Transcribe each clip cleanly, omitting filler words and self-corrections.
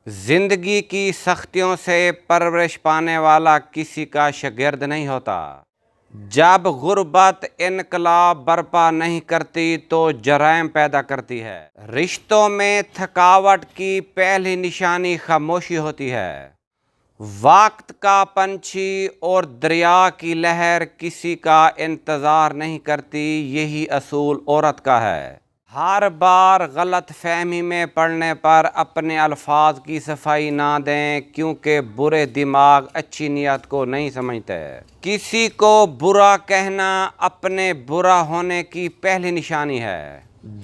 زندگی کی سختیوں سے پرورش پانے والا کسی کا شاگرد نہیں ہوتا۔ جب غربت انقلاب برپا نہیں کرتی تو جرائم پیدا کرتی ہے۔ رشتوں میں تھکاوٹ کی پہلی نشانی خاموشی ہوتی ہے۔ وقت کا پنچھی اور دریا کی لہر کسی کا انتظار نہیں کرتی، یہی اصول عورت کا ہے۔ ہر بار غلط فہمی میں پڑنے پر اپنے الفاظ کی صفائی نہ دیں، کیونکہ برے دماغ اچھی نیت کو نہیں سمجھتے۔ کسی کو برا کہنا اپنے برا ہونے کی پہلی نشانی ہے۔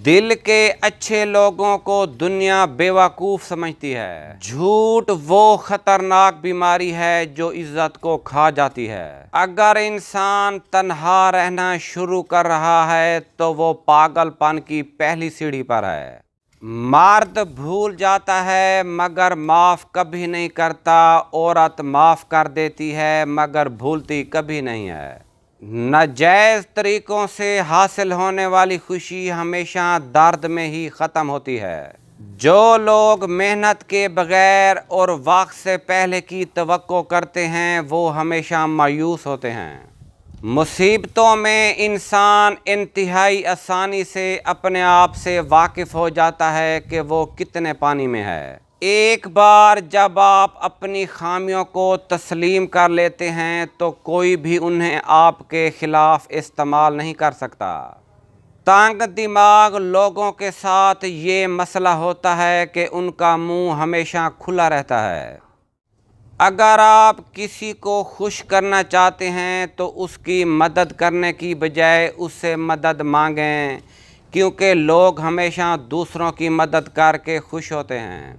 دل کے اچھے لوگوں کو دنیا بیوقوف سمجھتی ہے۔ جھوٹ وہ خطرناک بیماری ہے جو عزت کو کھا جاتی ہے۔ اگر انسان تنہا رہنا شروع کر رہا ہے تو وہ پاگل پن کی پہلی سیڑھی پر ہے۔ مرد بھول جاتا ہے مگر معاف کبھی نہیں کرتا، عورت معاف کر دیتی ہے مگر بھولتی کبھی نہیں ہے۔ ناجائز طریقوں سے حاصل ہونے والی خوشی ہمیشہ درد میں ہی ختم ہوتی ہے۔ جو لوگ محنت کے بغیر اور وقت سے پہلے کی توقع کرتے ہیں وہ ہمیشہ مایوس ہوتے ہیں۔ مصیبتوں میں انسان انتہائی آسانی سے اپنے آپ سے واقف ہو جاتا ہے کہ وہ کتنے پانی میں ہے۔ ایک بار جب آپ اپنی خامیوں کو تسلیم کر لیتے ہیں تو کوئی بھی انہیں آپ کے خلاف استعمال نہیں کر سکتا۔ تنگ دماغ لوگوں کے ساتھ یہ مسئلہ ہوتا ہے کہ ان کا منہ ہمیشہ کھلا رہتا ہے۔ اگر آپ کسی کو خوش کرنا چاہتے ہیں تو اس کی مدد کرنے کی بجائے اس سے مدد مانگیں، کیونکہ لوگ ہمیشہ دوسروں کی مدد کر کے خوش ہوتے ہیں۔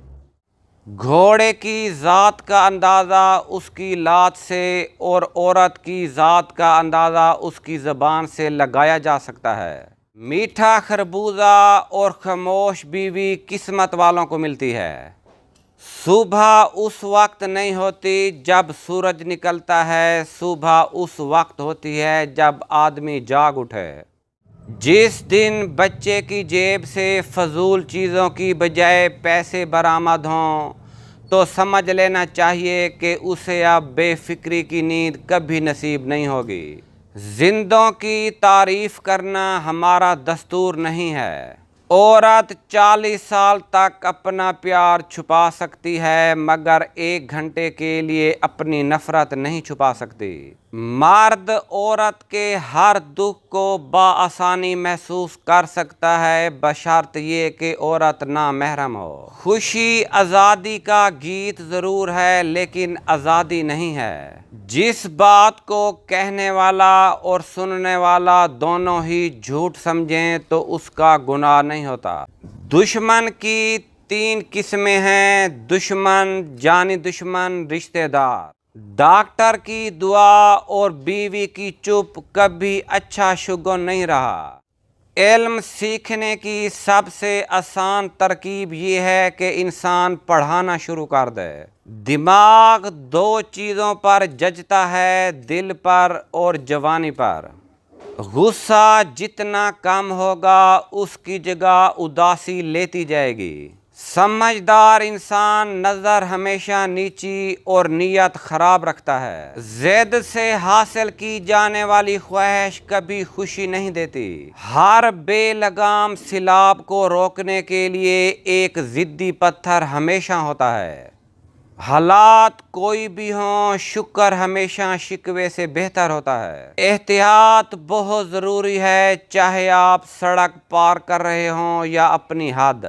گھوڑے کی ذات کا اندازہ اس کی لات سے اور عورت کی ذات کا اندازہ اس کی زبان سے لگایا جا سکتا ہے۔ میٹھا خربوزہ اور خاموش بیوی قسمت والوں کو ملتی ہے۔ صبح اس وقت نہیں ہوتی جب سورج نکلتا ہے، صبح اس وقت ہوتی ہے جب آدمی جاگ اٹھے۔ جس دن بچے کی جیب سے فضول چیزوں کی بجائے پیسے برآمد ہوں تو سمجھ لینا چاہیے کہ اسے اب بے فکری کی نیند کبھی نصیب نہیں ہوگی۔ زندوں کی تعریف کرنا ہمارا دستور نہیں ہے۔ عورت 40 سال تک اپنا پیار چھپا سکتی ہے مگر 1 گھنٹے کے لیے اپنی نفرت نہیں چھپا سکتی۔ مرد عورت کے ہر دکھ کو بآسانی محسوس کر سکتا ہے بشرط یہ کہ عورت نامحرم ہو۔ خوشی آزادی کا گیت ضرور ہے لیکن آزادی نہیں ہے۔ جس بات کو کہنے والا اور سننے والا دونوں ہی جھوٹ سمجھیں تو اس کا گناہ نہیں ہوتا۔ دشمن کی 3 قسمیں ہیں: دشمن، جانی دشمن، رشتہ دار۔ ڈاکٹر کی دعا اور بیوی کی چپ کبھی اچھا شگون نہیں رہا۔ علم سیکھنے کی سب سے آسان ترکیب یہ ہے کہ انسان پڑھانا شروع کر دے۔ دماغ 2 چیزوں پر ججتا ہے، دل پر اور جوانی پر۔ غصہ جتنا کم ہوگا اس کی جگہ اداسی لیتی جائے گی۔ سمجھدار انسان نظر ہمیشہ نیچی اور نیت خراب رکھتا ہے۔ ضد سے حاصل کی جانے والی خواہش کبھی خوشی نہیں دیتی۔ ہر بے لگام سیلاب کو روکنے کے لیے ایک ضدی پتھر ہمیشہ ہوتا ہے۔ حالات کوئی بھی ہوں، شکر ہمیشہ شکوے سے بہتر ہوتا ہے۔ احتیاط بہت ضروری ہے، چاہے آپ سڑک پار کر رہے ہوں یا اپنی حد۔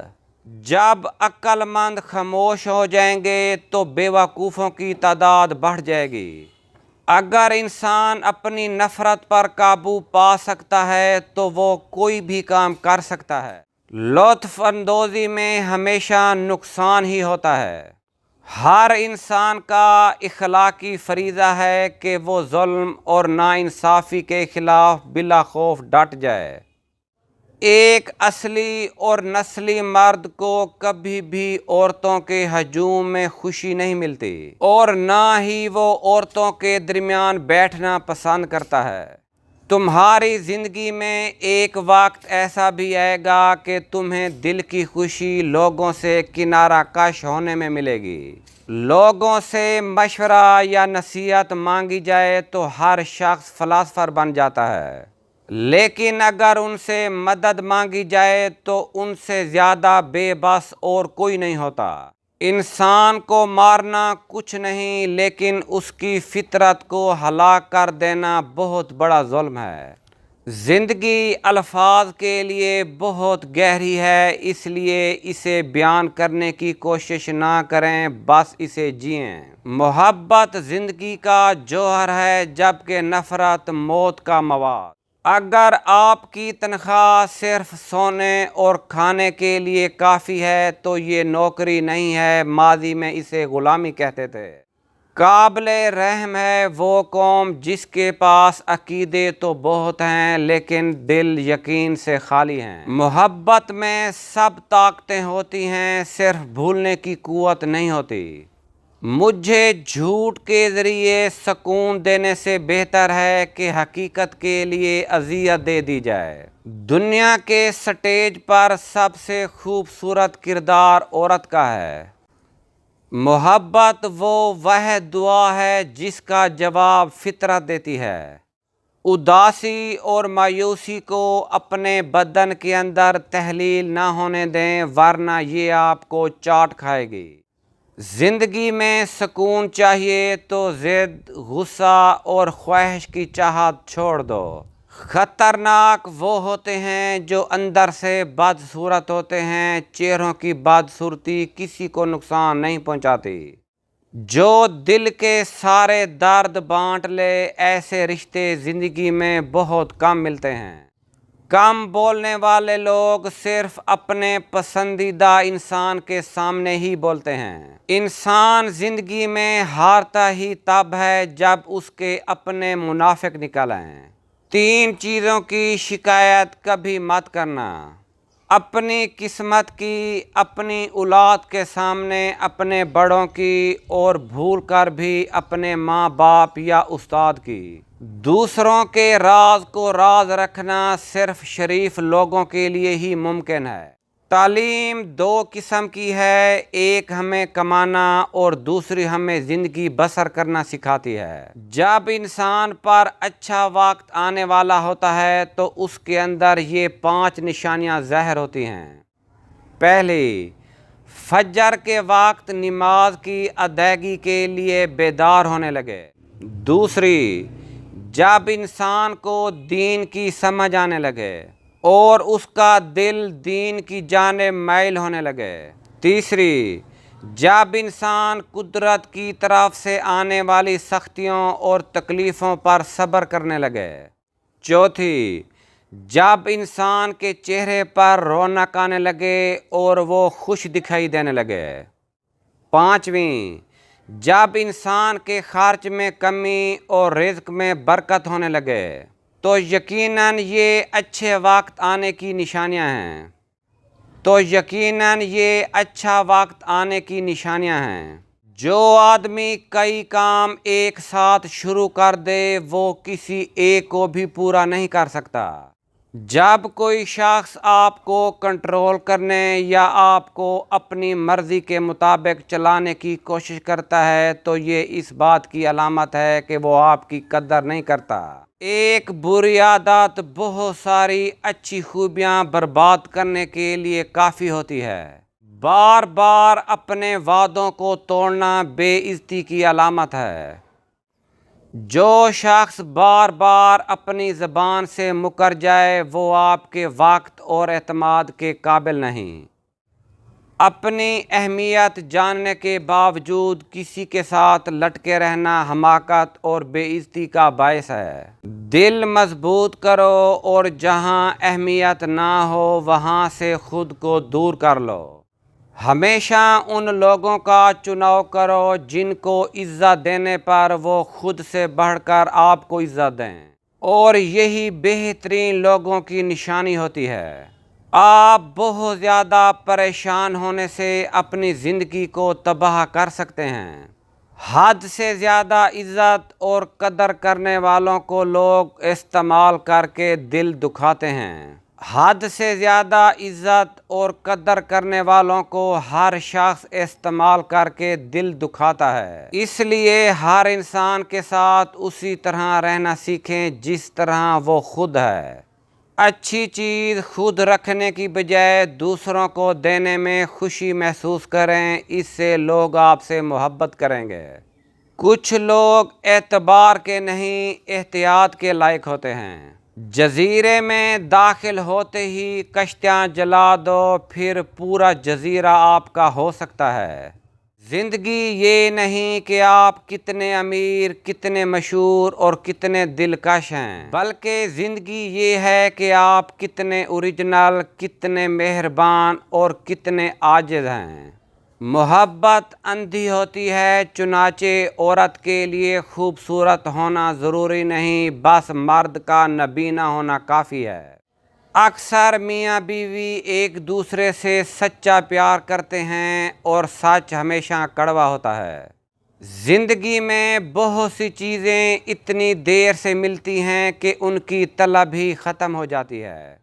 جب عقل مند خاموش ہو جائیں گے تو بیوقوفوں کی تعداد بڑھ جائے گی۔ اگر انسان اپنی نفرت پر قابو پا سکتا ہے تو وہ کوئی بھی کام کر سکتا ہے۔ لطف اندوزی میں ہمیشہ نقصان ہی ہوتا ہے۔ ہر انسان کا اخلاقی فریضہ ہے کہ وہ ظلم اور ناانصافی کے خلاف بلا خوف ڈٹ جائے۔ ایک اصلی اور نسلی مرد کو کبھی بھی عورتوں کے ہجوم میں خوشی نہیں ملتی اور نہ ہی وہ عورتوں کے درمیان بیٹھنا پسند کرتا ہے۔ تمہاری زندگی میں ایک وقت ایسا بھی آئے گا کہ تمہیں دل کی خوشی لوگوں سے کنارہ کش ہونے میں ملے گی۔ لوگوں سے مشورہ یا نصیحت مانگی جائے تو ہر شخص فلاسفر بن جاتا ہے، لیکن اگر ان سے مدد مانگی جائے تو ان سے زیادہ بے بس اور کوئی نہیں ہوتا۔ انسان کو مارنا کچھ نہیں، لیکن اس کی فطرت کو ہلاک کر دینا بہت بڑا ظلم ہے۔ زندگی الفاظ کے لیے بہت گہری ہے، اس لیے اسے بیان کرنے کی کوشش نہ کریں، بس اسے جئیں۔ محبت زندگی کا جوہر ہے، جبکہ نفرت موت کا مواد۔ اگر آپ کی تنخواہ صرف سونے اور کھانے کے لیے کافی ہے تو یہ نوکری نہیں ہے، ماضی میں اسے غلامی کہتے تھے۔ قابل رحم ہے وہ قوم جس کے پاس عقیدے تو بہت ہیں لیکن دل یقین سے خالی ہیں۔ محبت میں سب طاقتیں ہوتی ہیں، صرف بھولنے کی قوت نہیں ہوتی۔ مجھے جھوٹ کے ذریعے سکون دینے سے بہتر ہے کہ حقیقت کے لیے اذیت دے دی جائے۔ دنیا کے سٹیج پر سب سے خوبصورت کردار عورت کا ہے۔ محبت وہ دعا ہے جس کا جواب فطرت دیتی ہے۔ اداسی اور مایوسی کو اپنے بدن کے اندر تحلیل نہ ہونے دیں، ورنہ یہ آپ کو چاٹ کھائے گی۔ زندگی میں سکون چاہیے تو ضد، غصہ اور خواہش کی چاہت چھوڑ دو۔ خطرناک وہ ہوتے ہیں جو اندر سے بدصورت ہوتے ہیں، چہروں کی بدصورتی کسی کو نقصان نہیں پہنچاتی۔ جو دل کے سارے درد بانٹ لے، ایسے رشتے زندگی میں بہت کم ملتے ہیں۔ کم بولنے والے لوگ صرف اپنے پسندیدہ انسان کے سامنے ہی بولتے ہیں۔ انسان زندگی میں ہارتا ہی تب ہے جب اس کے اپنے منافق نکل آئیں۔ 3 چیزوں کی شکایت کبھی مت کرنا: اپنی قسمت کی، اپنی اولاد کے سامنے، اپنے بڑوں کی، اور بھول کر بھی اپنے ماں باپ یا استاد کی۔ دوسروں کے راز کو راز رکھنا صرف شریف لوگوں کے لیے ہی ممکن ہے۔ تعلیم 2 قسم کی ہے، ایک ہمیں کمانا اور دوسری ہمیں زندگی بسر کرنا سکھاتی ہے۔ جب انسان پر اچھا وقت آنے والا ہوتا ہے تو اس کے اندر یہ 5 نشانیاں ظاہر ہوتی ہیں۔ پہلی، فجر کے وقت نماز کی ادائیگی کے لیے بیدار ہونے لگے۔ دوسری، جب انسان کو دین کی سمجھ آنے لگے اور اس کا دل دین کی جانب مائل ہونے لگے۔ تیسری، جب انسان قدرت کی طرف سے آنے والی سختیوں اور تکلیفوں پر صبر کرنے لگے۔ چوتھی، جب انسان کے چہرے پر رونق آنے لگے اور وہ خوش دکھائی دینے لگے۔ پانچویں، جب انسان کے خرچ میں کمی اور رزق میں برکت ہونے لگے تو یقیناً یہ اچھے وقت آنے کی نشانیاں ہیں۔ جو آدمی کئی کام ایک ساتھ شروع کر دے وہ کسی ایک کو بھی پورا نہیں کر سکتا۔ جب کوئی شخص آپ کو کنٹرول کرنے یا آپ کو اپنی مرضی کے مطابق چلانے کی کوشش کرتا ہے تو یہ اس بات کی علامت ہے کہ وہ آپ کی قدر نہیں کرتا۔ ایک بری عادت بہت ساری اچھی خوبیاں برباد کرنے کے لیے کافی ہوتی ہے۔ بار بار اپنے وعدوں کو توڑنا بے عزتی کی علامت ہے۔ جو شخص بار بار اپنی زبان سے مکر جائے وہ آپ کے وقت اور اعتماد کے قابل نہیں۔ اپنی اہمیت جاننے کے باوجود کسی کے ساتھ لٹکے رہنا حماقت اور بے عزتی کا باعث ہے۔ دل مضبوط کرو اور جہاں اہمیت نہ ہو وہاں سے خود کو دور کر لو۔ ہمیشہ ان لوگوں کا چناؤ کرو جن کو عزت دینے پر وہ خود سے بڑھ کر آپ کو عزت دیں، اور یہی بہترین لوگوں کی نشانی ہوتی ہے۔ آپ بہت زیادہ پریشان ہونے سے اپنی زندگی کو تباہ کر سکتے ہیں۔ حد سے زیادہ عزت اور قدر کرنے والوں کو لوگ استعمال کر کے دل دکھاتے ہیں۔ حد سے زیادہ عزت اور قدر کرنے والوں کو ہر شخص استعمال کر کے دل دکھاتا ہے، اس لیے ہر انسان کے ساتھ اسی طرح رہنا سیکھیں جس طرح وہ خود ہے۔ اچھی چیز خود رکھنے کی بجائے دوسروں کو دینے میں خوشی محسوس کریں، اس سے لوگ آپ سے محبت کریں گے۔ کچھ لوگ اعتبار کے نہیں احتیاط کے لائق ہوتے ہیں۔ جزیرے میں داخل ہوتے ہی کشتیاں جلا دو، پھر پورا جزیرہ آپ کا ہو سکتا ہے۔ زندگی یہ نہیں کہ آپ کتنے امیر، کتنے مشہور اور کتنے دلکش ہیں، بلکہ زندگی یہ ہے کہ آپ کتنے اوریجنل، کتنے مہربان اور کتنے عاجز ہیں۔ محبت اندھی ہوتی ہے، چنانچہ عورت کے لیے خوبصورت ہونا ضروری نہیں، بس مرد کا نابینا ہونا کافی ہے۔ اکثر میاں بیوی ایک دوسرے سے سچا پیار کرتے ہیں اور سچ ہمیشہ کڑوا ہوتا ہے۔ زندگی میں بہت سی چیزیں اتنی دیر سے ملتی ہیں کہ ان کی طلب ہی ختم ہو جاتی ہے۔